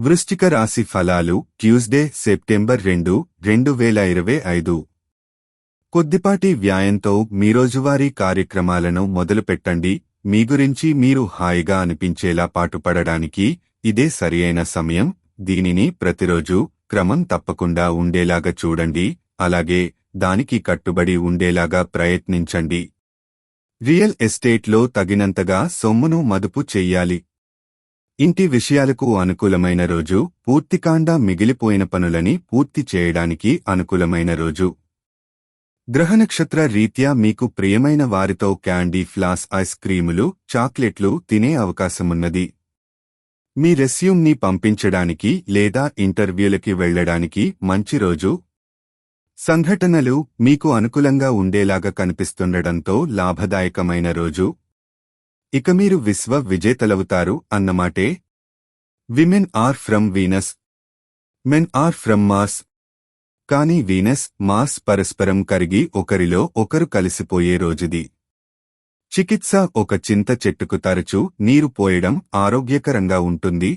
వృశ్చిక రాశి ఫలాలు ట్యూస్డే సెప్టెంబర్ 2, 2025. కొద్దిపాటి వ్యాయంతో మీ రోజువారీ కార్యక్రమాలను మొదలుపెట్టండి. మీ గురించి మీరు హాయిగా అనిపించేలా పాటుపడడానికి ఇదే సరియైన సమయం. దీనిని ప్రతిరోజు క్రమం తప్పకుండా ఉండేలాగా చూడండి, అలాగే దానికి కట్టుబడి ఉండేలాగా ప్రయత్నించండి. రియల్ ఎస్టేట్లో తగినంతగా సొమ్మును మదుపు చెయ్యాలి. ఇంటి విషయాలకు అనుకూలమైన రోజు. పూర్తికాండా మిగిలిపోయిన పనులని పూర్తి చేయడానికి అనుకూలమైన రోజు. గ్రహనక్షత్ర రీత్యా మీకు ప్రియమైన వారితో క్యాండీ ఫ్లాస్ ఐస్ క్రీములు, చాక్లెట్లు తినే అవకాశమున్నది. మీ రెస్యూమ్ని పంపించడానికి లేదా ఇంటర్వ్యూలకి వెళ్లడానికి మంచి రోజు. సంఘటనలు మీకు అనుకూలంగా ఉండేలాగా కనిపిస్తుండటంతో లాభదాయకమైన రోజు. ఇక మీరు విశ్వ విజేతలవుతారు అన్నమాటే. Women are from Venus, men are from Mars. కానీ వీనస్, మార్స్ పరస్పరం కరిగి ఒకరిలో ఒకరు కలిసిపోయే రోజుది. చికిత్స ఒక చింత చెట్టుకు తరచూ నీరు పోయడం ఆరోగ్యకరంగా ఉంటుంది.